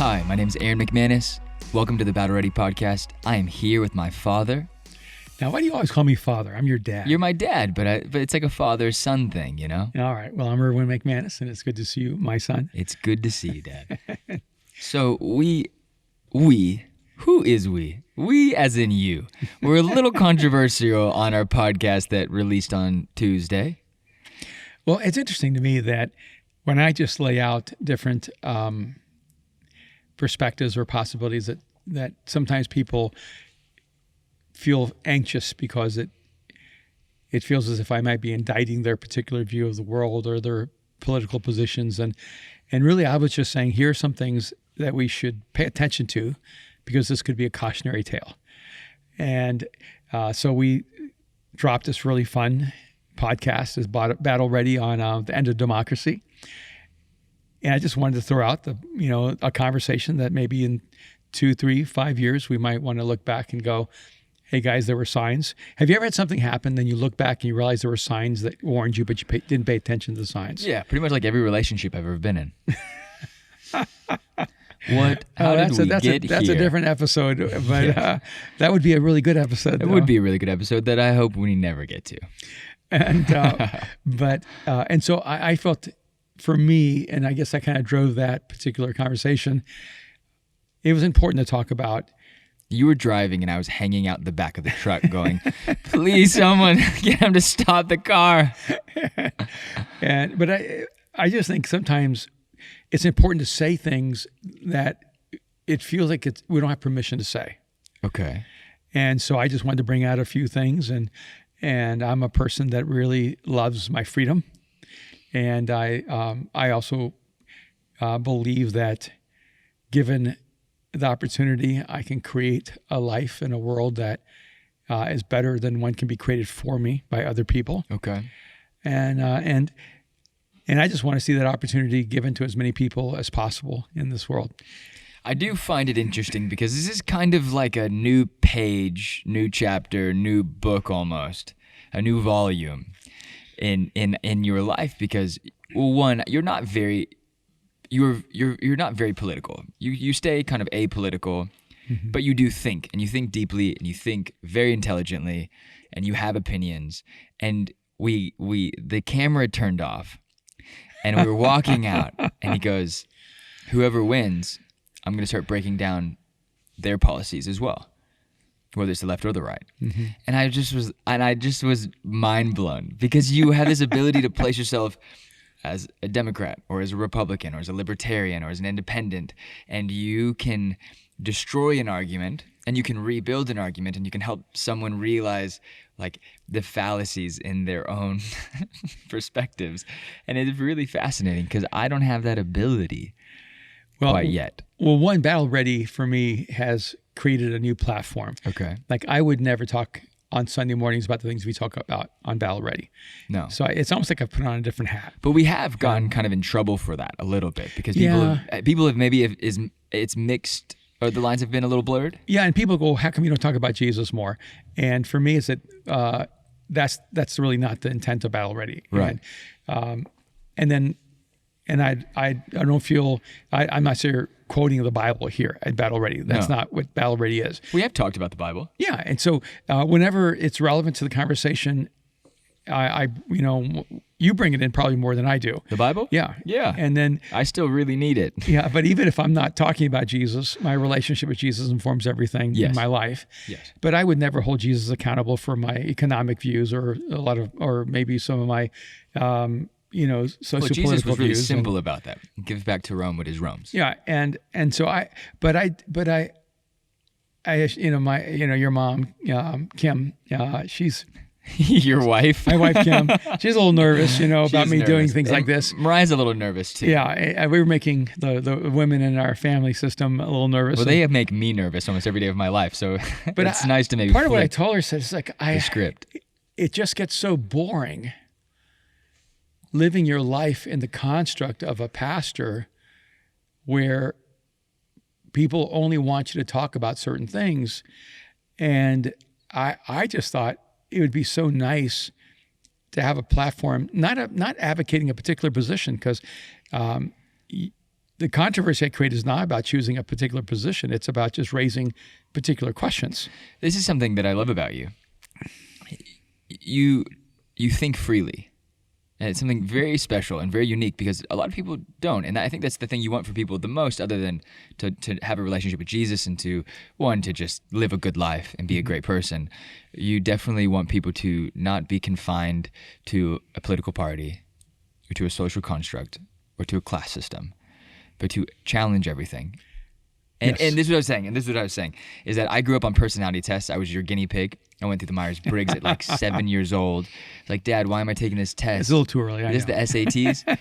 Hi, my name is Aaron McManus. Welcome to the Battle Ready podcast. I am here with my father. Now, why do you always call me father? I'm your dad. You're my dad, but it's like a father-son thing, you know? All right. Well, I'm Erwin McManus, and it's good to see you, my son. It's good to see you, Dad. So who is we? We as in you. We're a little controversial on our podcast that released on Tuesday. Well, it's interesting to me that when I just lay out different perspectives or possibilities that sometimes people feel anxious because it feels as if I might be indicting their particular view of the world or their political positions. And really, I was just saying, here are some things that we should pay attention to because this could be a cautionary tale. And so we dropped this really fun podcast as Battle Ready on the end of democracy. And I just wanted to throw out a conversation that maybe in 2, 3, 5 years, we might want to look back and go, hey guys, there were signs. Have you ever had something happen, then you look back and you realize there were signs that warned you, but you didn't pay attention to the signs? Yeah, pretty much like every relationship I've ever been in. That's a different episode, but Yeah. That would be a really good episode. It would be a really good episode that I hope we never get to. And so I felt, for me, and I guess I kind of drove that particular conversation, it was important to talk about. You were driving and I was hanging out the back of the truck going, please someone get him to stop the car. But I just think sometimes it's important to say things that it feels like we don't have permission to say. Okay. And so I just wanted to bring out a few things, and I'm a person that really loves my freedom. And I also believe that given the opportunity, I can create a life in a world that is better than one can be created for me by other people. Okay. And I just want to see that opportunity given to as many people as possible in this world. I do find it interesting because this is kind of like a new page, new chapter, new book almost, a new volume in your life because, well, one, you're not very political. You stay kind of apolitical, mm-hmm. but you do think, and you think deeply, and you think very intelligently, and you have opinions. And the camera turned off, and we were walking out, and he goes, "Whoever wins, I'm going to start breaking down their policies as well, whether it's the left or the right." Mm-hmm. And I just was mind blown because you have this ability to place yourself as a Democrat or as a Republican or as a Libertarian or as an independent, and you can destroy an argument and you can rebuild an argument and you can help someone realize like the fallacies in their own perspectives. And it's really fascinating because I don't have that ability quite yet. Well, one, Battle Ready for me has created a new platform. Okay. Like I would never talk on Sunday mornings about the things we talk about on Battle Ready. No. So it's almost like I've put on a different hat. But we have gotten kind of in trouble for that a little bit because people have maybe it's mixed, or the lines have been a little blurred. Yeah, and people go, how come you don't talk about Jesus more? And for me, it's that that's really not the intent of Battle Ready. Right. And I don't feel, I'm not sure quoting the Bible here at Battle Ready. That's not what Battle Ready is. We have talked about the Bible. Yeah, and so whenever it's relevant to the conversation, you bring it in probably more than I do. The Bible? Yeah. Yeah. And then I still really need it. Yeah, but even if I'm not talking about Jesus, my relationship with Jesus informs everything in my life. Yes. But I would never hold Jesus accountable for my economic views or maybe some of my sociopolitical Jesus was really views. simple about that. Give back to Rome what is Rome's. Yeah, and so your mom, Kim, she's your wife, my wife Kim. She's a little nervous, about me doing things like this. Mariah's a little nervous too. Yeah, we were making the women in our family system a little nervous. Well, they make me nervous almost every day of my life. So, but it's nice to maybe part of what I told her said it's like the script. It just gets so boring living your life in the construct of a pastor where people only want you to talk about certain things. And I just thought it would be so nice to have a platform, not advocating a particular position, because the controversy I create is not about choosing a particular position. It's about just raising particular questions. This is something that I love about you. You think freely. And it's something very special and very unique because a lot of people don't. And I think that's the thing you want for people the most, other than to have a relationship with Jesus and to just live a good life and be a great person. You definitely want people to not be confined to a political party or to a social construct or to a class system, but to challenge everything. And, Yes. and this is what I was saying, is that I grew up on personality tests. I was your guinea pig. I went through the Myers-Briggs at like 7 years old. Like, Dad, why am I taking this test? It's a little too early. Is this the SATs?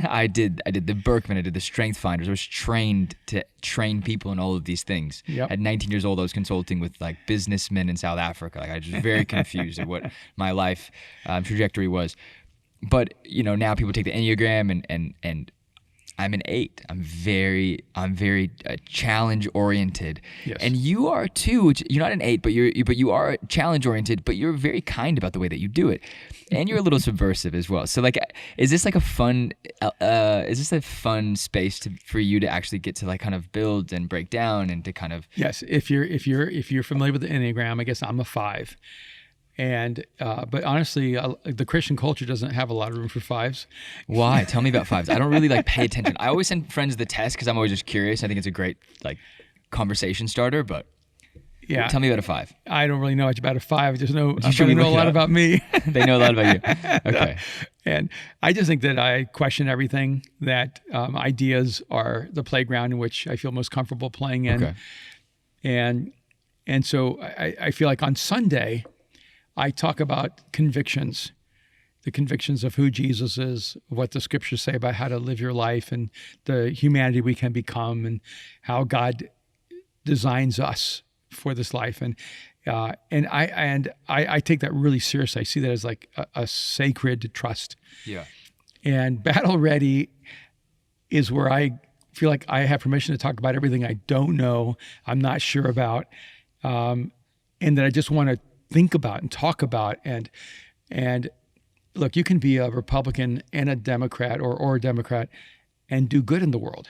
I did the Berkman. I did the Strength Finders. I was trained to train people in all of these things. Yep. At 19 years old, I was consulting with like businessmen in South Africa. Like, I was just very confused at what my life trajectory was. But now people take the Enneagram and I'm an 8. I'm very challenge oriented, Yes. and you are too. Which you're not an 8, but you are challenge oriented. But you're very kind about the way that you do it, and you're a little subversive as well. So, like, is this like a fun? Is this a fun space for you to actually get to like kind of build and break down and to kind of? Yes. If you're familiar with the Enneagram, I guess I'm a 5. And but honestly, the Christian culture doesn't have a lot of room for 5s. Why? Tell me about 5s. I don't really like pay attention. I always send friends the test because I'm always just curious. I think it's a great like conversation starter. But Yeah. tell me about a 5. I don't really know much about a 5. I just know should I we know a look it lot up? about me. They know a lot about you. Okay. And I just think that I question everything, that ideas are the playground in which I feel most comfortable playing in. Okay. And so I feel like on Sunday, I talk about convictions, the convictions of who Jesus is, what the scriptures say about how to live your life and the humanity we can become and how God designs us for this life. And I take that really seriously. I see that as like a sacred trust. Yeah. And Battle Ready is where I feel like I have permission to talk about everything I don't know, I'm not sure about, and that I just want to think about and talk about. And look, you can be a Republican and a Democrat or a Democrat and do good in the world.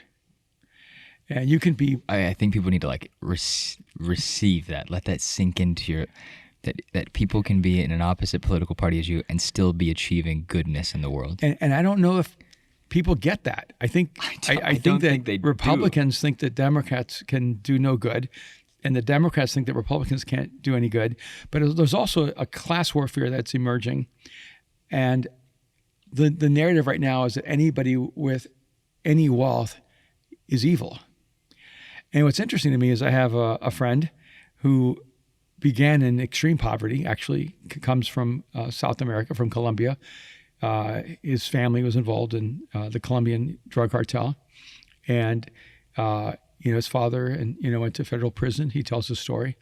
And you can be. I think people need to like receive that, let that sink into your. That people can be in an opposite political party as you and still be achieving goodness in the world. And I don't know if people get that. I think that Republicans think that Democrats can do no good, and the Democrats think that Republicans can't do any good. But there's also a class warfare that's emerging, and the narrative right now is that anybody with any wealth is evil. And what's interesting to me is I have a friend who began in extreme poverty, actually comes from South America, from Colombia. His family was involved in the Colombian drug cartel. And, his father went to federal prison. He tells his story.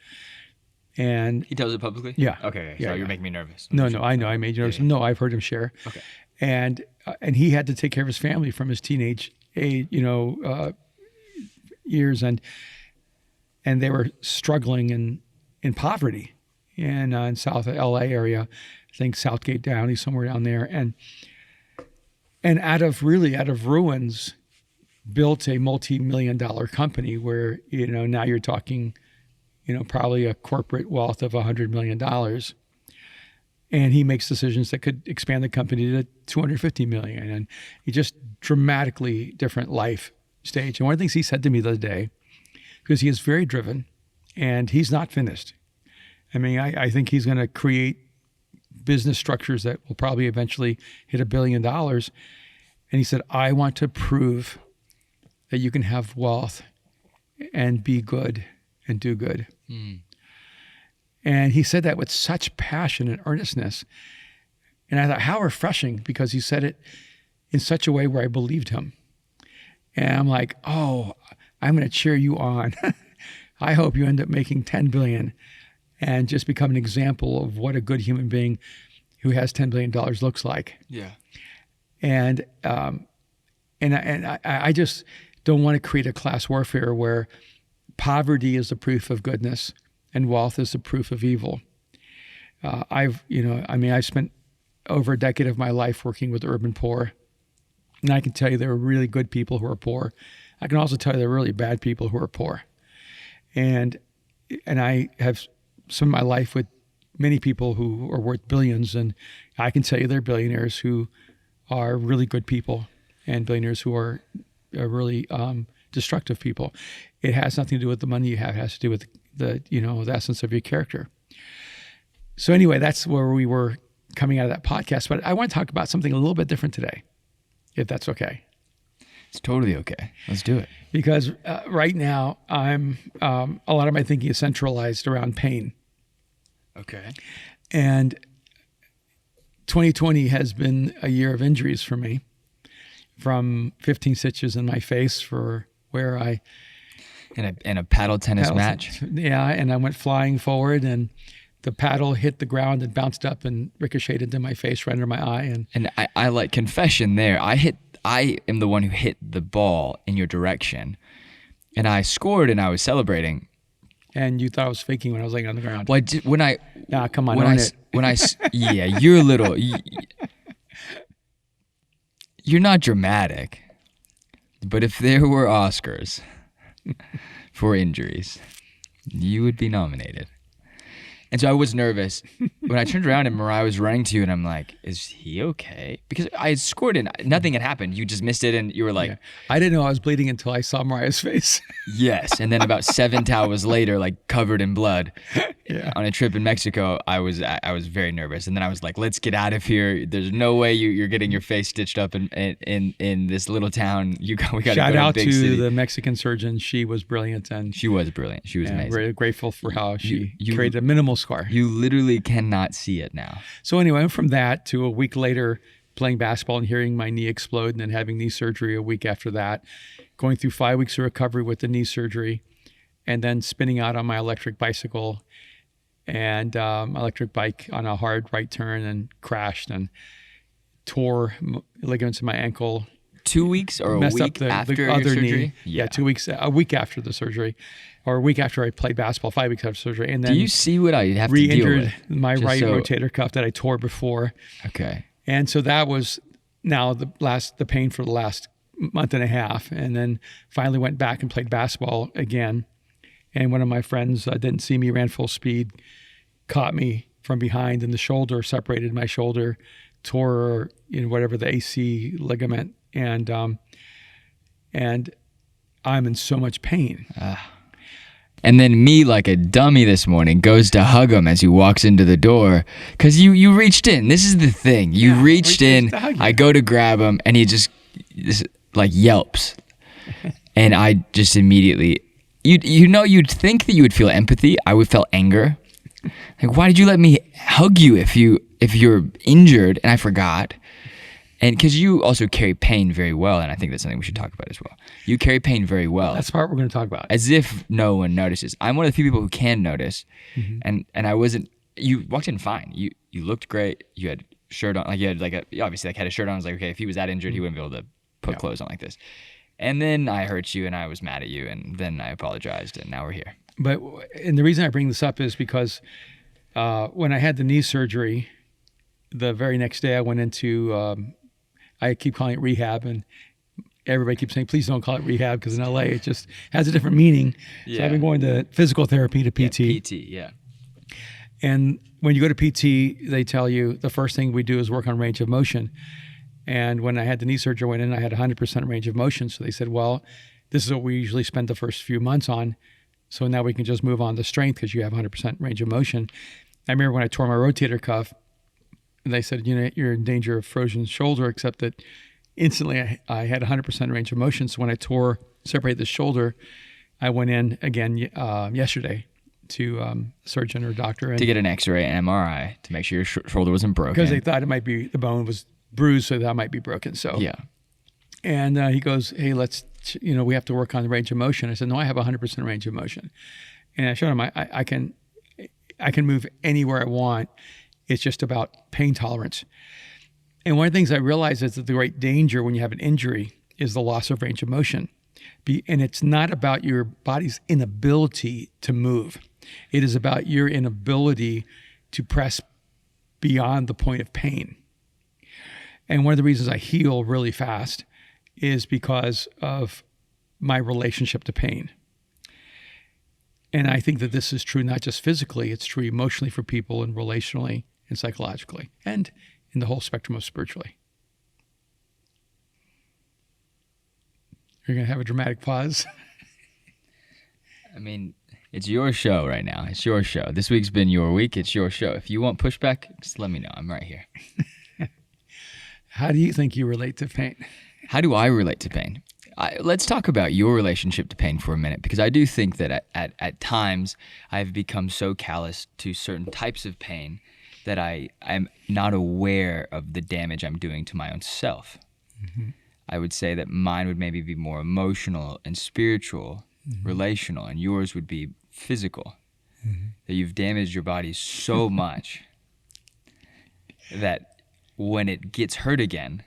And He tells it publicly? Yeah. Okay. Yeah, Sorry, yeah. you're making me nervous. no, I know I made you nervous. Yeah. No, I've heard him share. Okay. And he had to take care of his family from his teenage age, years. And they were struggling in poverty in South LA area. I think Southgate Downey, somewhere down there. And out of ruins, built a multi-million-dollar company where, now you're talking, probably a corporate wealth of $100 million. And he makes decisions that could expand the company to $250 million. And he just dramatically different life stage. And one of the things he said to me the other day, because he is very driven and he's not finished. I mean, I think he's going to create business structures that will probably eventually hit $1 billion. And he said, I want to prove that you can have wealth and be good and do good. Mm. And he said that with such passion and earnestness. And I thought, how refreshing, because he said it in such a way where I believed him. And I'm like, oh, I'm going to cheer you on. I hope you end up making $10 billion and just become an example of what a good human being who has $10 billion looks like. Yeah. And I just don't want to create a class warfare where poverty is the proof of goodness and wealth is the proof of evil. I've spent over a decade of my life working with urban poor, And I can tell you there are really good people who are poor. I can also tell you there are really bad people who are poor. And I have some of my life with many people who are worth billions, and I can tell you there are billionaires who are really good people and billionaires who are really destructive people. It has nothing to do with the money you have. It has to do with the essence of your character. So anyway, that's where we were coming out of that podcast. But I want to talk about something a little bit different today, if that's okay. It's totally okay. Let's do it. Because right now, I'm a lot of my thinking is centralized around pain. Okay. And 2020 has been a year of injuries for me, from 15 stitches in my face for where I... In a paddle tennis match? Yeah, and I went flying forward, and the paddle hit the ground and bounced up and ricocheted into my face right under my eye. And I like confession there. I am the one who hit the ball in your direction, and I scored and I was celebrating. And you thought I was faking when I was laying on the ground. Well, come on, yeah, you're a little, you're not dramatic, but if there were Oscars for injuries, you would be nominated. And so I was nervous when I turned around and Mariah was running to you, and I'm like, is he okay? Because I had scored and nothing had happened. You just missed it, and you were like... Yeah. I didn't know I was bleeding until I saw Mariah's face. Yes, and then about 7 towels later, like covered in blood, yeah. On a trip in Mexico, I was very nervous. And then I was like, let's get out of here. There's no way you're getting your face stitched up in this little town. We got to go Shout to out big to city. the Mexican surgeon. She was brilliant. She was brilliant. She was amazing. Very grateful for how she created a minimal scar. You literally cannot see it now. So anyway, I went from that to a week later playing basketball and hearing my knee explode, and then having knee surgery a week after that, going through 5 weeks of recovery with the knee surgery, and then spinning out on my electric bicycle and electric bike on a hard right turn and crashed and tore ligaments in my ankle. 2 weeks or a week after the your other surgery? knee. Yeah, 2 weeks, a week after the surgery, or a week after I played basketball, 5 weeks after surgery. And then do you see what I have to deal with? Re-injured my right rotator cuff that I tore before. Okay. And so that was now the pain for the last month and a half. And then finally went back and played basketball again. And one of my friends didn't see me, ran full speed, caught me from behind in the shoulder, separated my shoulder, tore whatever the AC ligament, and I'm in so much pain. And then me, like a dummy this morning, goes to hug him as he walks into the door. Because you reached in. This is the thing. You reached in. I go to grab him, and he just like yelps. And I just immediately... You'd think that you would feel empathy. I would feel anger. Like, why did you let me hug you if you're injured? And I forgot. And because you also carry pain very well, and I think that's something we should talk about as well. You carry pain very well. That's the part we're going to talk about. As if no one notices. I'm one of the few people who can notice, and I wasn't. You walked in fine. You looked great. You had a shirt on, like you had obviously had a shirt on. I was like, okay, if he was that injured, he wouldn't be able to put clothes on like this. And then I hurt you, and I was mad at you, and then I apologized, and now we're here. And the reason I bring this up is because when I had the knee surgery, the very next day I went into. I keep calling it rehab, and everybody keeps saying, please don't call it rehab, because in LA it just has a different meaning. Yeah. So I've been going to physical therapy, to PT. Yeah, PT, yeah. And when you go to PT, they tell you the first thing we do is work on range of motion. And when I had the knee surgery, I went in, I had 100% range of motion. So they said, well, this is what we usually spend the first few months on. So now we can just move on to strength because you have 100% range of motion. I remember when I tore my rotator cuff, and they said, you're in danger of frozen shoulder, except that instantly I had 100% range of motion. So when I separated the shoulder, I went in again yesterday to a surgeon or doctor. To get an x-ray and MRI to make sure your shoulder wasn't broken. Because they thought it might be, the bone was bruised, so that might be broken. So yeah. And he goes, hey, we have to work on the range of motion. I said, no, I have 100% range of motion. And I showed him I can move anywhere I want. It's just about pain tolerance. And one of the things I realized is that the great danger when you have an injury is the loss of range of motion. And it's not about your body's inability to move. It is about your inability to press beyond the point of pain. And one of the reasons I heal really fast is because of my relationship to pain. And I think that this is true not just physically, it's true emotionally for people and relationally and psychologically and in the whole spectrum of spiritually. You're going to have a dramatic pause. I mean, it's your show right now. It's your show. This week's been your week. It's your show. If you want pushback, just let me know. I'm right here. How do you think you relate to pain? How do I relate to pain? Let's talk about your relationship to pain for a minute, because I do think that at times I've become so callous to certain types of pain that I'm not aware of the damage I'm doing to my own self. Mm-hmm. I would say that mine would maybe be more emotional and spiritual, mm-hmm. relational, and yours would be physical. Mm-hmm. That you've damaged your body so much that when it gets hurt again,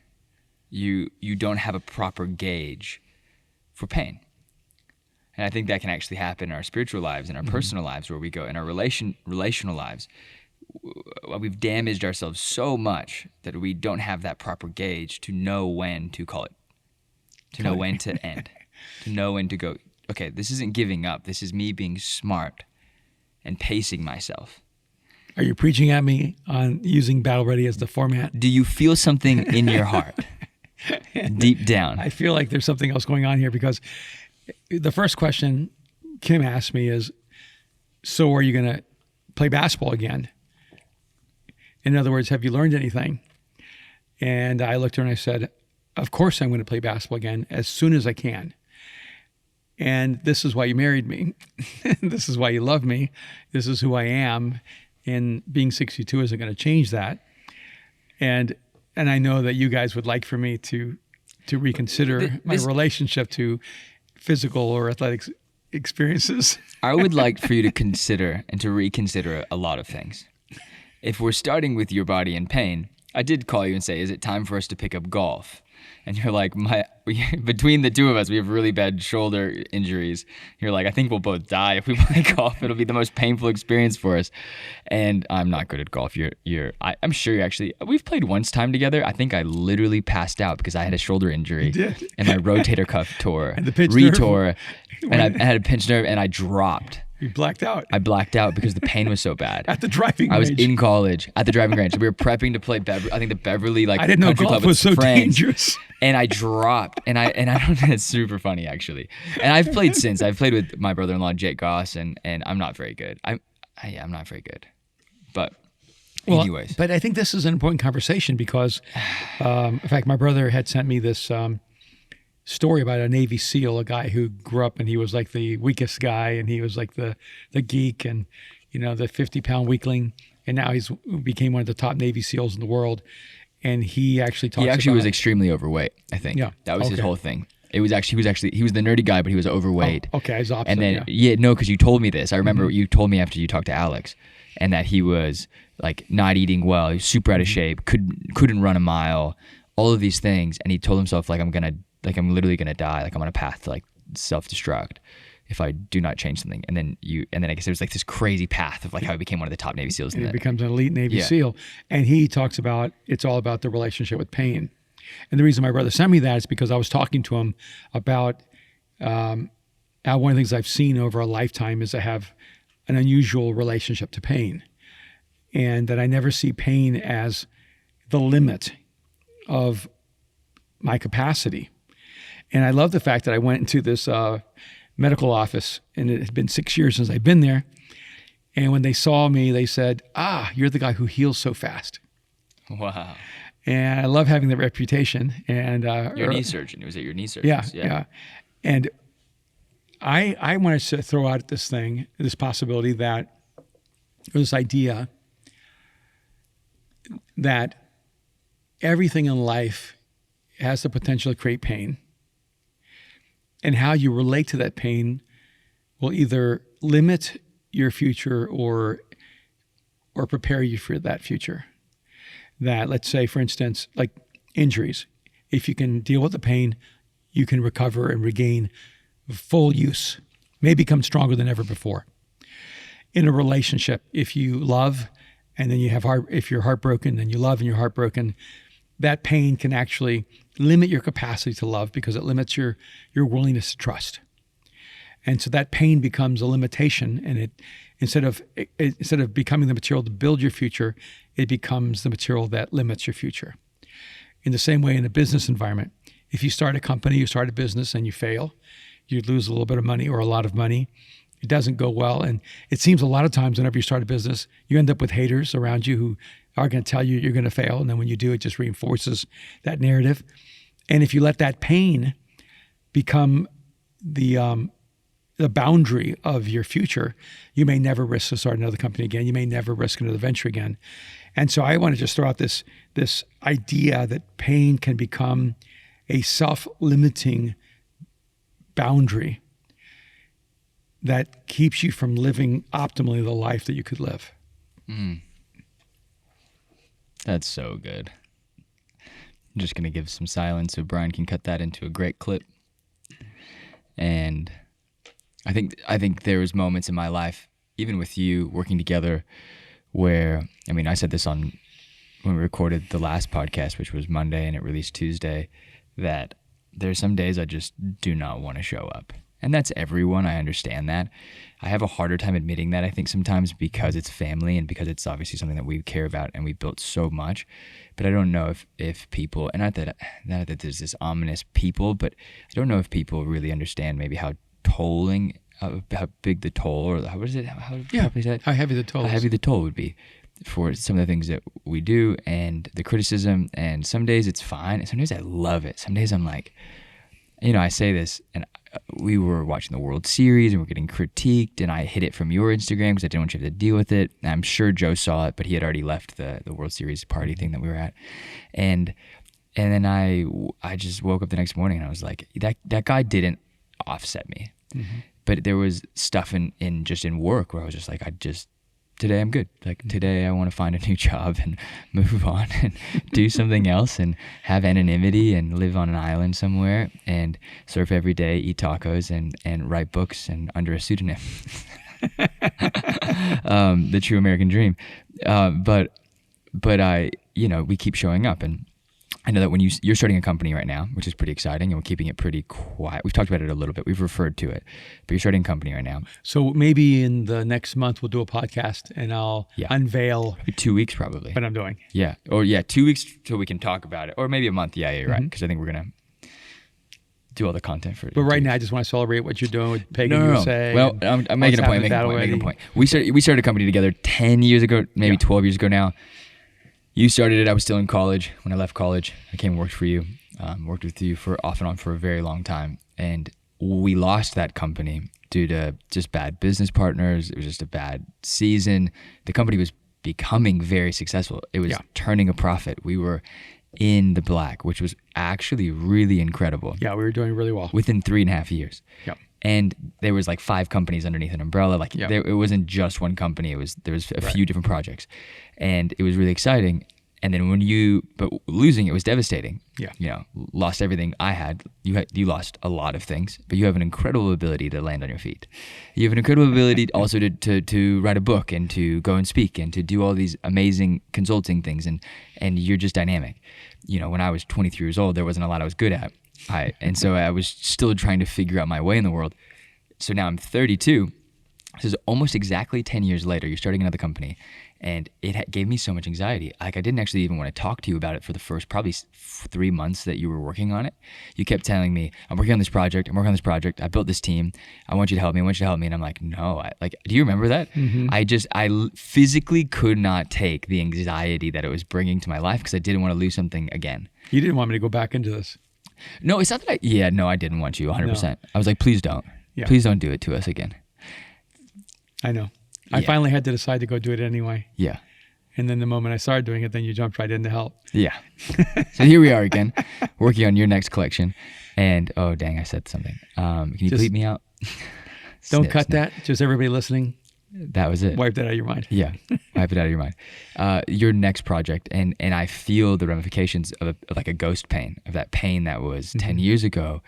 you don't have a proper gauge for pain. And I think that can actually happen in our spiritual lives, in our mm-hmm. personal lives, where we go in our relational lives. We've damaged ourselves so much that we don't have that proper gauge to know when to call it, to know when to end, to know when to go, okay, this isn't giving up. This is me being smart and pacing myself. Are you preaching at me on using Battle Ready as the format? Do you feel something in your heart, deep down? I feel like there's something else going on here, because the first question Kim asked me is, so are you going to play basketball again? In other words, have you learned anything? And I looked at her and I said, of course I'm going to play basketball again as soon as I can. And this is why you married me. This is why you love me. This is who I am. And being 62 isn't going to change that. And I know that you guys would like for me to reconsider my relationship to physical or athletic experiences. I would like for you to consider and to reconsider a lot of things. If we're starting with your body in pain, I did call you and say, is it time for us to pick up golf? And you're like, between the two of us, we have really bad shoulder injuries. You're like, I think we'll both die if we play golf. It'll be the most painful experience for us. And I'm not good at golf. I'm sure you're actually, we've played once time together. I think I literally passed out because I had a shoulder injury. You did. And my rotator cuff tore, and the pinched retore, and I had a pinched nerve and I dropped. You blacked out. I blacked out because the pain was so bad. At the driving range. I was in college at the driving range. We were prepping to play I think the Beverly I didn't know country golf club was so friends. dangerous. And I dropped. And I don't know, it's super funny actually. And I've played since. I've played with my brother-in-law Jake Goss, and I'm not very good. I'm not very good. But anyways. But I think this is an important conversation because, in fact, my brother had sent me this story about a Navy SEAL, a guy who grew up and he was like the weakest guy, and he was like the geek and, the 50-pound weakling, and now he's became one of the top Navy SEALs in the world. And he actually talks about... He actually was extremely overweight, I think. Yeah. That was his whole thing. It was actually, he was the nerdy guy, but he was overweight. Oh, okay, he's opposite. And then, because you told me this. I remember you told me after you talked to Alex, and that he was like not eating well, he was super out of shape, couldn't run a mile, all of these things. And he told himself, like, I'm literally gonna die, like I'm on a path to like self-destruct if I do not change something. And then I guess it was like this crazy path of like how he became one of the top Navy SEALs. And he becomes an elite Navy SEAL. And he talks about, it's all about the relationship with pain. And the reason my brother sent me that is because I was talking to him about how one of the things I've seen over a lifetime is I have an unusual relationship to pain, and that I never see pain as the limit of my capacity. And I love the fact that I went into this medical office, and it had been 6 years since I'd been there. And when they saw me, they said, you're the guy who heals so fast. Wow. And I love having that reputation. And your knee surgeon. Was it your knee surgeon? Yeah. And I wanted to throw out this possibility or this idea that everything in life has the potential to create pain. And how you relate to that pain will either limit your future or prepare you for that future. That, let's say, for instance, like injuries. If you can deal with the pain, you can recover and regain full use, may become stronger than ever before. In a relationship, if you love and then if you're heartbroken and you love and you're heartbroken, that pain can actually limit your capacity to love because it limits your willingness to trust. And so that pain becomes a limitation, and it instead of becoming the material to build your future, it becomes the material that limits your future. In the same way, in a business environment, if you start a company, you start a business and you fail, you lose a little bit of money or a lot of money. It doesn't go well. And it seems a lot of times whenever you start a business, you end up with haters around you who are going to tell you you're going to fail. And then when you do, it just reinforces that narrative. And if you let that pain become the boundary of your future, you may never risk to start another company again. You may never risk another venture again. And so I want to just throw out this idea that pain can become a self-limiting boundary that keeps you from living optimally the life that you could live. That's so good. I'm just going to give some silence so Brian can cut that into a great clip. And I think there was moments in my life, even with you working together, where, I mean, I said this on when we recorded the last podcast, which was Monday and it released Tuesday, that there's some days I just do not want to show up. And that's everyone. I understand that. I have a harder time admitting that, I think, sometimes because it's family and because it's obviously something that we care about and we built so much. But I don't know if people, and not that there's this ominous people, but I don't know if people really understand maybe how big the toll, or how heavy the toll. How heavy the toll would be for some of the things that we do and the criticism. And some days it's fine, and some days I love it. Some days I'm like, I say this, and we were watching the World Series and we're getting critiqued, and I hid it from your Instagram because I didn't want you to have to deal with it. And I'm sure Joe saw it, but he had already left the World Series party thing that we were at. And then I just woke up the next morning and I was like, that guy didn't offset me. Mm-hmm. But there was stuff in work where I was just like, today I'm good. Like today I want to find a new job and move on and do something else and have anonymity and live on an island somewhere and surf every day, eat tacos and write books and under a pseudonym. The true American dream. But we keep showing up, and I know that when you're starting a company right now, which is pretty exciting, and we're keeping it pretty quiet. We've talked about it a little bit. We've referred to it, but you're starting a company right now. So maybe in the next month we'll do a podcast, and I'll unveil. Maybe 2 weeks probably. What I'm doing. Yeah. Or 2 weeks till we can talk about it, or maybe a month. Yeah, you're right. Because I think we're gonna do all the content for it. But right now, I just want to celebrate what you're doing with Pagan USA. Well, I'm making a point. Making a point. We started a company together 10 years ago, maybe 12 years ago now. You started it. I was still in college. When I left college, I came and worked for you. Worked with you off and on for a very long time. And we lost that company due to just bad business partners. It was just a bad season. The company was becoming very successful. It was turning a profit. We were in the black, which was actually really incredible. Yeah, we were doing really well. Within 3.5 years. Yeah. And there was like 5 companies underneath an umbrella. It wasn't just one company. There was a few different projects, and it was really exciting. And then but losing it was devastating. Yeah. Lost everything I had. You lost a lot of things, but you have an incredible ability to land on your feet. You have an incredible ability also to write a book and to go and speak and to do all these amazing consulting things. And you're just dynamic. When I was 23 years old, there wasn't a lot I was good at. And so I was still trying to figure out my way in the world. So now I'm 32. This is almost exactly 10 years later. You're starting another company, and it gave me so much anxiety. Like I didn't actually even want to talk to you about it for the first probably 3 months that you were working on it. You kept telling me, I'm working on this project. I built this team. I want you to help me. And I'm like, no. Do you remember that? Mm-hmm. I physically could not take the anxiety that it was bringing to my life because I didn't want to lose something again. You didn't want me to go back into this. No, it's not that I didn't want you 100%. No. I was like, please don't. Yeah. Please don't do it to us again. I know. I finally had to decide to go do it anyway. Yeah. And then the moment I started doing it, then you jumped right in to help. Yeah. So here we are again, working on your next collection. And, oh, dang, I said something. Can you bleep me out? Don't cut that. Just everybody listening. That was it. Wipe that out of your mind. Yeah. Wipe it out of your mind. Your next project. And I feel the ramifications of like a ghost pain, of that pain that was 10 years ago.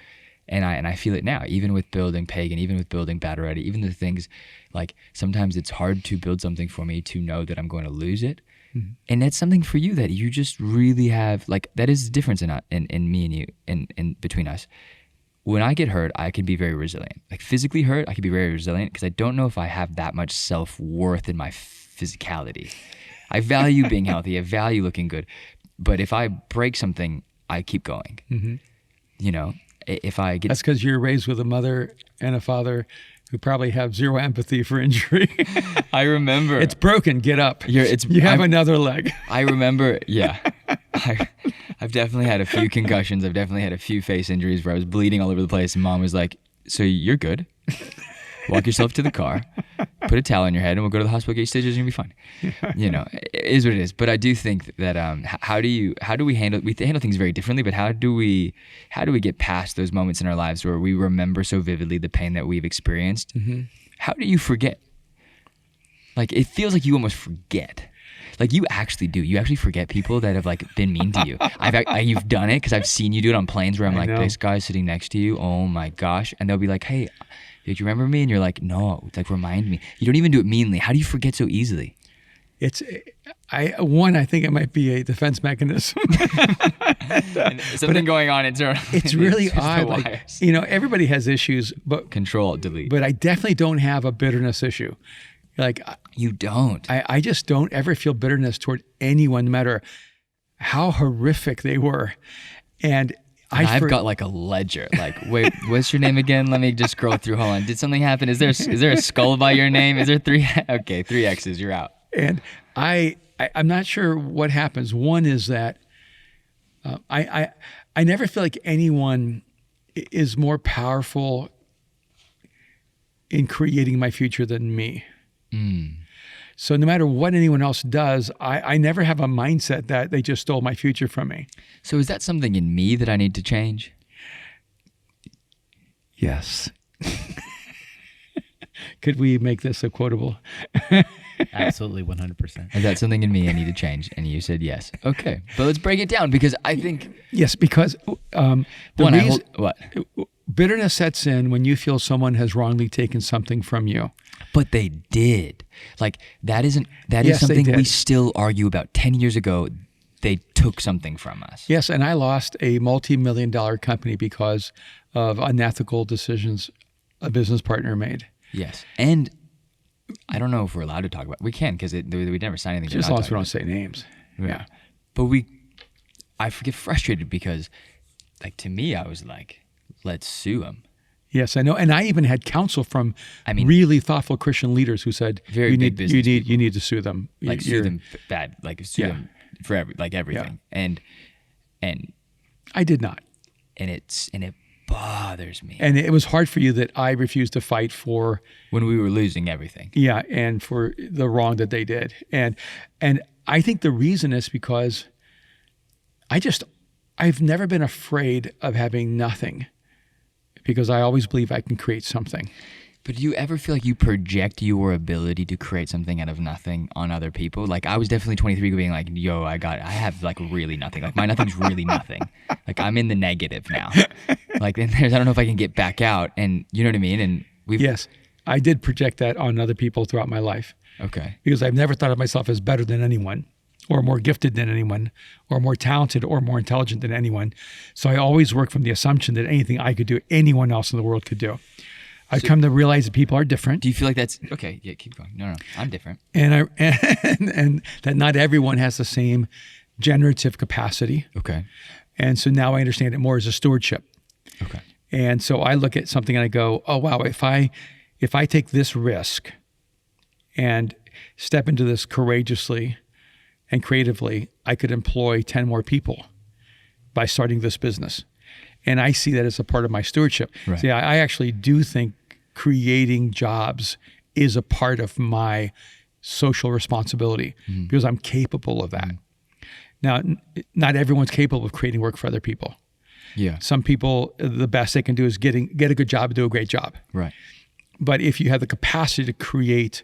And I feel it now, even with building Pagan, even with building Battle Ready, even the things like sometimes it's hard to build something for me to know that I'm going to lose it. And that's something for you that you just really have, like, that is the difference in me and you, in between us. When I get hurt, I can be very resilient. Like, physically hurt, I can be very resilient because I don't know if I have that much self-worth in my physicality. I value being healthy. I value looking good. But if I break something, I keep going. You know, if I get... That's because you're raised with a mother and a father who probably have zero empathy for injury. I remember. It's broken, get up. You have another leg. I remember, yeah. I've definitely had a few concussions. I've definitely had a few face injuries where I was bleeding all over the place, and Mom was like, so you're good? Walk yourself to the car, put a towel on your head, and we'll go to the hospital, get you stitches, and you'll be fine. You know, it is what it is. But I do think that how do we handle things very differently, but how do we get past those moments in our lives where we remember so vividly the pain that we've experienced? How do you forget? Like, it feels like you almost forget. Like, you actually do. You actually forget people that have, like, been mean to you. You've done it because I've seen you do it on planes where I'm like, this guy's sitting next to you. Oh my gosh. And they'll be like, hey, did you remember me? And you're like, no, like, remind me. You don't even do it meanly. How do you forget so easily? I think it might be a defense mechanism. Something going on internally. It's really odd. Like, you know, everybody has issues, but control, delete. But I definitely don't have a bitterness issue. Like, you don't. I just don't ever feel bitterness toward anyone, no matter how horrific they were. And I've got like a ledger. Like, wait, what's your name again? Let me just scroll through. Hold on. Did something happen? Is there a skull by your name? Is there three? Okay, 3 X's. You're out. And I'm not sure what happens. One is that I never feel like anyone is more powerful in creating my future than me. So no matter what anyone else does, I never have a mindset that they just stole my future from me. So is that something in me that I need to change? Yes. Could we make this a quotable? Absolutely, 100%. Is that something in me I need to change? And you said yes. Okay. But let's break it down, because I think... Yes, because what? Bitterness sets in when you feel someone has wrongly taken something from you. But they did. Like, that is something we still argue about. 10 years ago, they took something from us. Yes, and I lost a multi-million-dollar company because of unethical decisions a business partner made. Yes. And I don't know if we're allowed to talk about it. We can, because we never signed anything. Just as long as we don't say names. Yeah. But I get frustrated because, like, to me, I was like, let's sue them. Yes, I know. And I even had counsel from really thoughtful Christian leaders who said, you need to sue them. Like, sue them bad. Like, sue them for everything. Yeah. And I did not. And it bothers me. And it was hard for you that I refused to fight for... when we were losing everything. Yeah, and for the wrong that they did. And I think the reason is because I've never been afraid of having nothing, because I always believe I can create something. But do you ever feel like you project your ability to create something out of nothing on other people? Like, I was definitely 23 being like, yo, I have like really nothing. Like, my nothing's really nothing. Like, I'm in the negative now. Like, I don't know if I can get back out. And you know what I mean? And yes, I did project that on other people throughout my life. Okay. Because I've never thought of myself as better than anyone, or more gifted than anyone, or more talented or more intelligent than anyone. So I always work from the assumption that anything I could do, anyone else in the world could do. I've come to realize that people are different. Do you feel like that's okay? Yeah, keep going. No, I'm different. And that not everyone has the same generative capacity. Okay. And so now I understand it more as a stewardship. Okay. And so I look at something and I go, oh wow, if I take this risk and step into this courageously and creatively, I could employ 10 more people by starting this business. And I see that as a part of my stewardship. Right. See, I actually do think creating jobs is a part of my social responsibility, because I'm capable of that. Now, not everyone's capable of creating work for other people. Yeah. Some people, the best they can do is get a good job and do a great job. Right. But if you have the capacity to create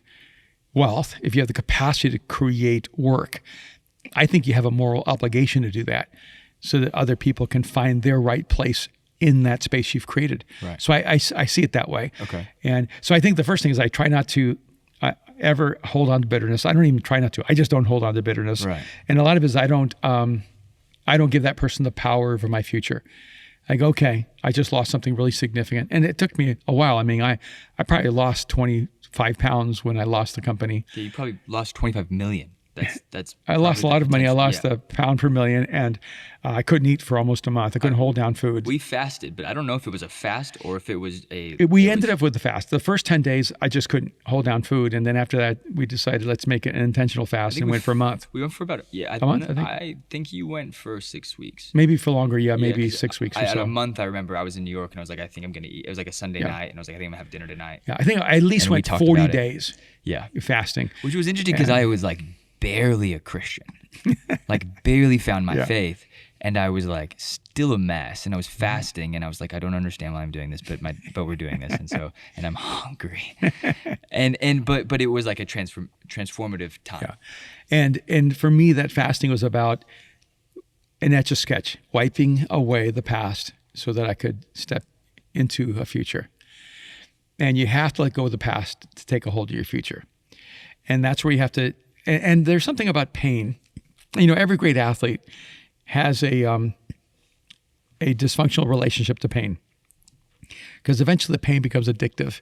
wealth, if you have the capacity to create work, I think you have a moral obligation to do that, so that other people can find their right place in that space you've created. Right. So I see it that way. Okay. And so I think the first thing is I try not to, ever hold on to bitterness. I don't even try not to. I just don't hold on to bitterness. Right. And a lot of it is I don't give that person the power over my future. I go, okay, I just lost something really significant. And it took me a while. I mean, I probably lost 25 pounds when I lost the company. Yeah, you probably lost 25 million. That's. I lost a lot of money. I lost yeah. a pound per million, and I couldn't eat for almost a month. I couldn't hold down food. We fasted, but I don't know if it was a fast or if it was We ended up with the fast. The first 10 days, I just couldn't hold down food. And then after that, we decided let's make it an intentional fast and went for a month. We went for about a month, I think you went for 6 weeks. Maybe for longer, yeah, maybe 'cause 6 weeks or At so. a month, I remember I was in New York and I was like, I think I'm going to eat. It was like a Sunday night and I was like, I think I'm going to have dinner tonight. Yeah, I think I at least And we went talked 40 about it. days Yeah. fasting. Which was interesting because I was like barely a Christian, like barely found my faith. And I was like still a mess, and I was fasting, and I was like, I don't understand why I'm doing this, but we're doing this, and I'm hungry, but it was like a transformative time. Yeah, and for me, that fasting was about an etch a sketch, wiping away the past so that I could step into a future. And you have to let go of the past to take a hold of your future, and that's where you have to. And there's something about pain. You know, every great athlete has a dysfunctional relationship to pain, because eventually the pain becomes addictive,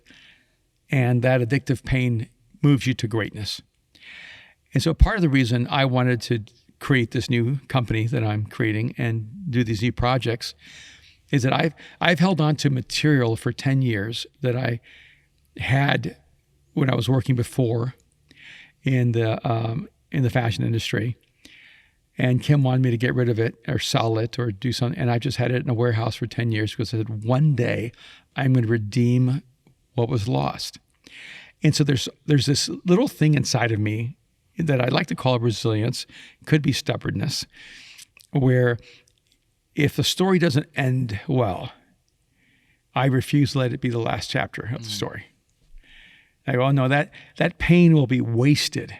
and that addictive pain moves you to greatness. And so part of the reason I wanted to create this new company that I'm creating and do these new projects is that I've held on to material for 10 years that I had when I was working before in the fashion industry. And Kim wanted me to get rid of it or sell it or do something. And I just had it in a warehouse for 10 years because I said, one day I'm going to redeem what was lost. And so there's this little thing inside of me that I like to call resilience, could be stubbornness, where if the story doesn't end well, I refuse to let it be the last chapter of the story. I go, oh no, that pain will be wasted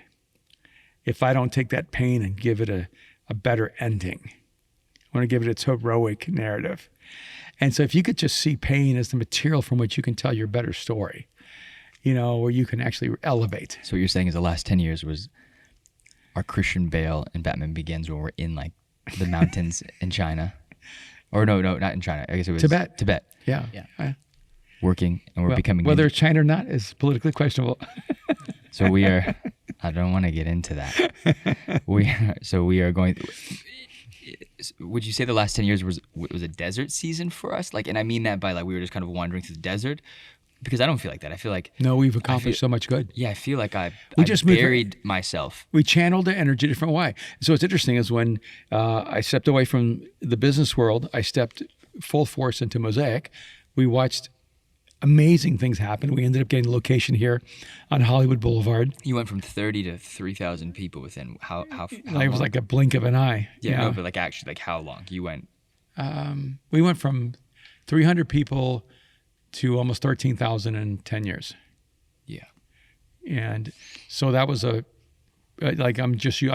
if I don't take that pain and give it a better ending. I want to give it its heroic narrative. And so if you could just see pain as the material from which you can tell your better story, you know, where you can actually elevate. So what you're saying is the last 10 years was our Christian Bale and Batman Begins, when we're in like the mountains in China. Or no, not in China. I guess it was Tibet. Yeah. Working, and we're becoming whether it's China or not is politically questionable. So we are. I don't want to get into that. We are going. Would you say the last 10 years was a desert season for us? Like, and I mean that by like we were just kind of wandering through the desert, because I don't feel like that. I feel like no, we've accomplished so much good. Yeah, I feel like I just buried myself. We channeled the energy a different way. So what's interesting is when I stepped away from the business world, I stepped full force into Mosaic. We watched amazing things happen. We ended up getting a location here on Hollywood Boulevard. You went from 30 to 3,000 people within how It long? was like a blink of an eye. Yeah, no, but like actually, like how long you went? We went from 300 people to almost 13,000 in 10 years. Yeah. And so that was I'm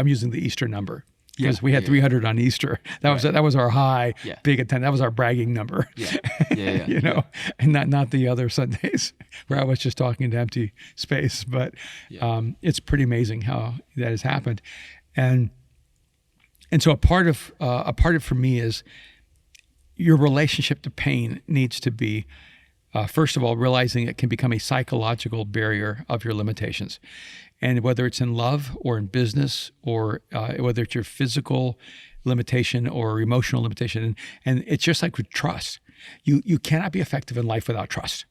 using the Easter number. Because we had 300 on Easter. That was our high, big attendance. That was our bragging number. Yeah. You know, and not the other Sundays where I was just talking to empty space. But it's pretty amazing how that has happened, and so a part of for me is your relationship to pain needs to be. First of all, realizing it can become a psychological barrier of your limitations. And whether it's in love or in business or whether it's your physical limitation or emotional limitation. And it's just like with trust. You cannot be effective in life without trust.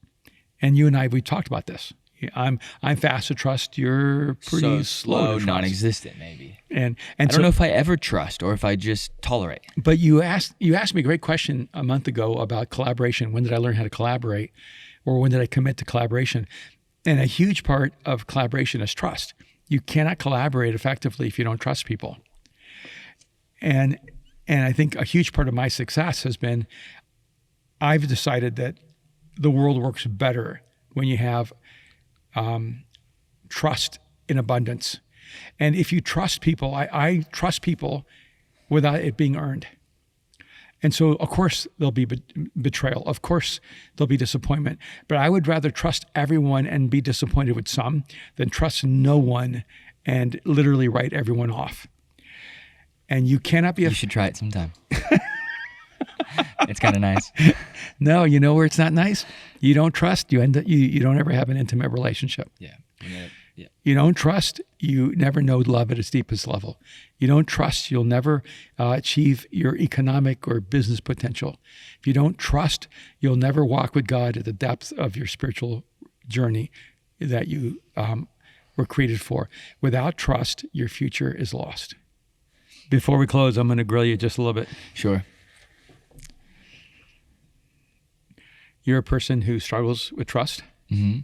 And you and I, we talked about this. I'm fast to trust. You're pretty slow to trust. Non-existent maybe. And I don't know if I ever trust or if I just tolerate. But you asked me a great question a month ago about collaboration. When did I learn how to collaborate, or when did I commit to collaboration? And a huge part of collaboration is trust. You cannot collaborate effectively if you don't trust people. And I think a huge part of my success has been I've decided that the world works better when you have trust in abundance. And if you trust people, I trust people without it being earned. And so, of course, there'll be betrayal. Of course, there'll be disappointment. But I would rather trust everyone and be disappointed with some than trust no one and literally write everyone off. And you cannot be... You should try it sometime. It's kind of nice. No, you know where it's not nice? You don't trust, you end up, you don't ever have an intimate relationship. Yeah. You don't trust, you never know love at its deepest level. You don't trust, you'll never achieve your economic or business potential. If you don't trust, you'll never walk with God at the depth of your spiritual journey that you were created for. Without trust, your future is lost. Before we close, I'm going to grill you just a little bit. Sure. You're a person who struggles with trust? Mm-hmm.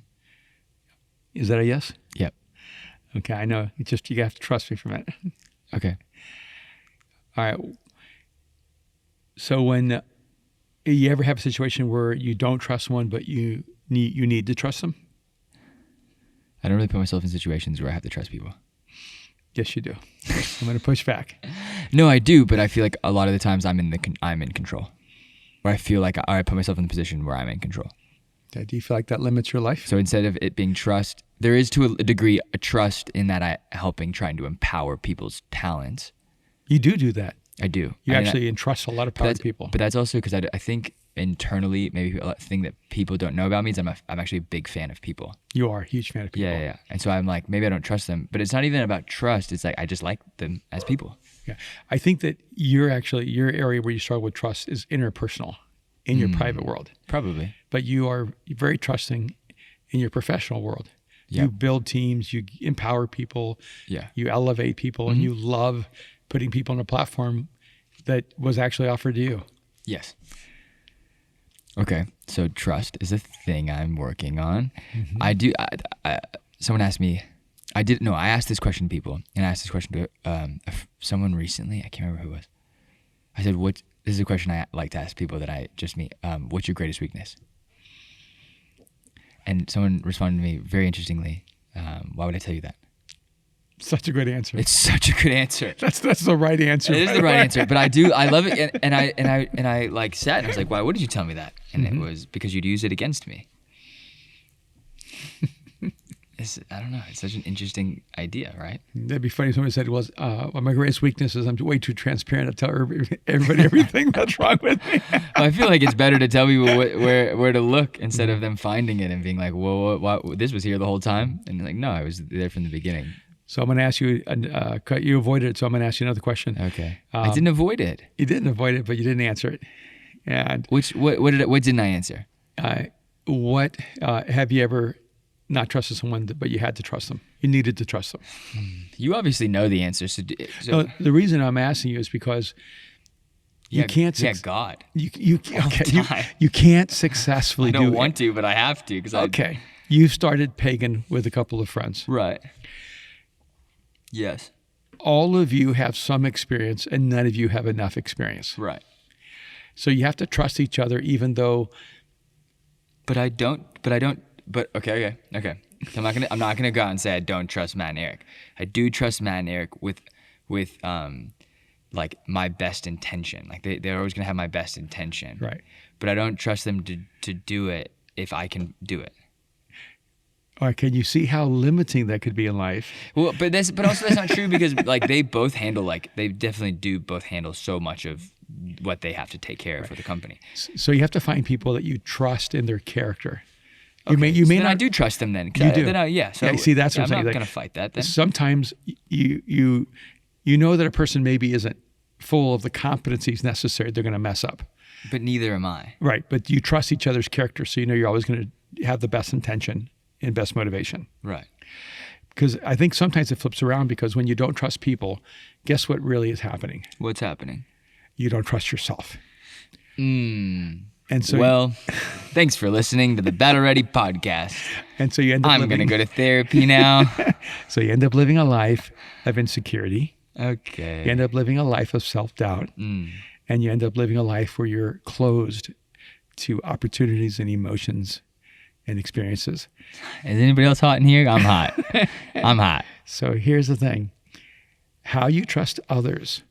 Is that a yes? Yep. Okay, I know. It's just you have to trust me for a minute. Okay. All right. So when you ever have a situation where you don't trust someone, but you need to trust them? I don't really put myself in situations where I have to trust people. Yes, you do. I'm going to push back. No, I do, but I feel like a lot of the times I'm in control. Where I feel like I put myself in the position where I'm in control. Okay, do you feel like that limits your life? So instead of it being trust, there is to a degree a trust in that I helping trying to empower people's talents. You do that. I do. You actually entrust a lot of power to people. But that's also because I think internally, maybe a thing that people don't know about me is I'm actually a big fan of people. You are a huge fan of people. Yeah. And so I'm like, maybe I don't trust them, but it's not even about trust. It's like I just like them as people. Yeah, I think that your area where you struggle with trust is interpersonal, in your private world. Probably. But you are very trusting in your professional world. Yeah. You build teams, you empower people, you elevate people, and you love putting people on a platform that was actually offered to you. Yes. Okay, so trust is a thing I'm working on. Mm-hmm. I do. Someone asked me. I asked this question to people, and I asked this question to someone recently. I can't remember who it was. I said, this is a question I like to ask people that I just meet. What's your greatest weakness? And someone responded to me very interestingly. Why would I tell you that? Such a good answer. It's such a good answer. That's the right answer. It is the right answer, but I love it, and I like sat and I was like, why wouldn't you tell me that? And it was because you'd use it against me. I don't know. It's such an interesting idea, right? That'd be funny if somebody said, well, my greatest weakness is I'm way too transparent. I tell everybody everything that's wrong with me. Well, I feel like it's better to tell people where to look instead of them finding it and being like, whoa, this was here the whole time? And like, no, I was there from the beginning. So I'm going to ask you, you avoided it, so I'm going to ask you another question. Okay. I didn't avoid it. You didn't avoid it, but you didn't answer it. And what didn't I answer? What have you ever not trusted someone, but you had to trust them? You needed to trust them. You obviously know the answer. So no, the reason I'm asking you is because you can't. God. You can't successfully do it. I don't want to, but I have to. Okay. You started pagan with a couple of friends. Right. Yes. All of you have some experience and none of you have enough experience. Right. So you have to trust each other even though. But okay. So I'm not gonna go out and say I don't trust Matt and Eric. I do trust Matt and Eric with like my best intention. Like they're always gonna have my best intention. Right. But I don't trust them to do it if I can do it. Or can you see how limiting that could be in life? Well, but also that's not true because like they definitely do both handle so much of what they have to take care of for the company. So you have to find people that you trust in their character. You may not. I do trust them then. You do. See, that's what I'm saying. I'm not going to fight that then. Sometimes you know that a person maybe isn't full of the competencies necessary. They're going to mess up. But neither am I. Right. But you trust each other's character, so you know you're always going to have the best intention and best motivation. Right. Because I think sometimes it flips around because when you don't trust people, guess what really is happening? What's happening? You don't trust yourself. And so thanks for listening to the Battle Ready podcast. And so you end up I'm going to go to therapy now. So you end up living a life of insecurity. Okay. You end up living a life of self-doubt. And you end up living a life where you're closed to opportunities and emotions and experiences. Is anybody else hot in here? I'm hot. I'm hot. So here's the thing. How you trust others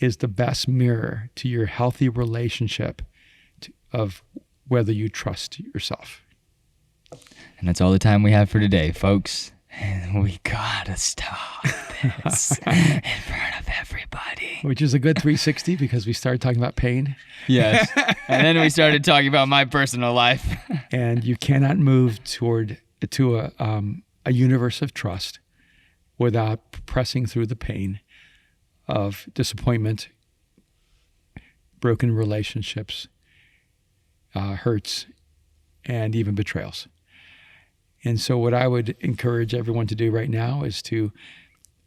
is the best mirror to your healthy relationship of whether you trust yourself. And that's all the time we have for today, folks. And we gotta stop this in front of everybody. Which is a good 360 because we started talking about pain. Yes. And then we started talking about my personal life. And you cannot move to a universe of trust without pressing through the pain of disappointment, broken relationships, hurts, and even betrayals. And so what I would encourage everyone to do right now is to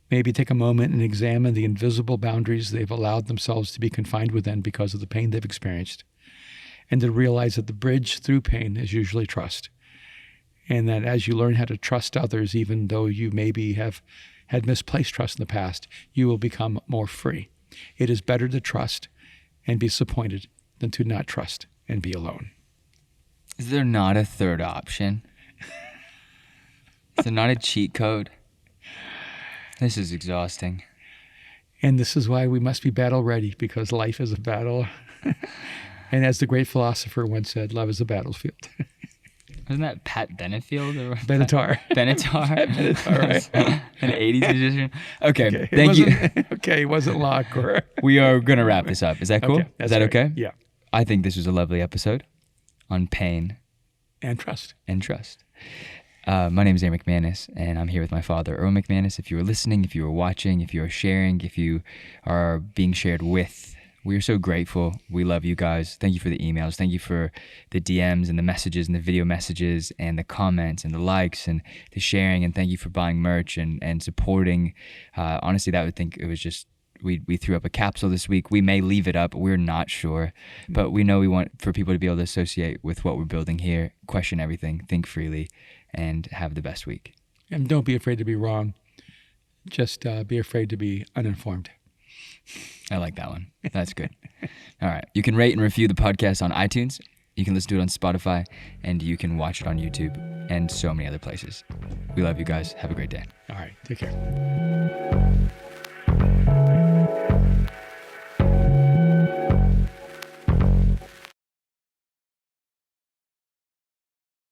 maybe take a moment and examine the invisible boundaries they've allowed themselves to be confined within because of the pain they've experienced, and to realize that the bridge through pain is usually trust. And that as you learn how to trust others, even though you maybe have had misplaced trust in the past, you will become more free. It is better to trust and be disappointed than to not trust and be alone. Is there not a third option? Is there not a cheat code? This is exhausting. And this is why we must be battle ready, because life is a battle. And as the great philosopher once said, love is a battlefield. Wasn't that Pat Benefield? Or Benatar. Benatar? Benatar, right. An 80s musician? Okay, thank you. Okay, it wasn't Locke or... We are going to wrap this up. Is that cool? Okay, is that right. okay? Yeah. I think this was a lovely episode on pain. And trust. And trust. My name is Aaron McManus, and I'm here with my father, Erwin McManus. If you are listening, if you are watching, if you are sharing, if you are being shared with, we are so grateful. We love you guys. Thank you for the emails. Thank you for the DMs and the messages and the video messages and the comments and the likes and the sharing. And thank you for buying merch and supporting. Honestly, that would think it was just, we threw up a capsule this week. We may leave it up. We're not sure. But we know we want for people to be able to associate with what we're building here, question everything, think freely, and have the best week. And don't be afraid to be wrong. Just be afraid to be uninformed. I like that one. That's good. All right. You can rate and review the podcast on iTunes. You can listen to it on Spotify, and you can watch it on YouTube and so many other places. We love you guys. Have a great day. All right. Take care.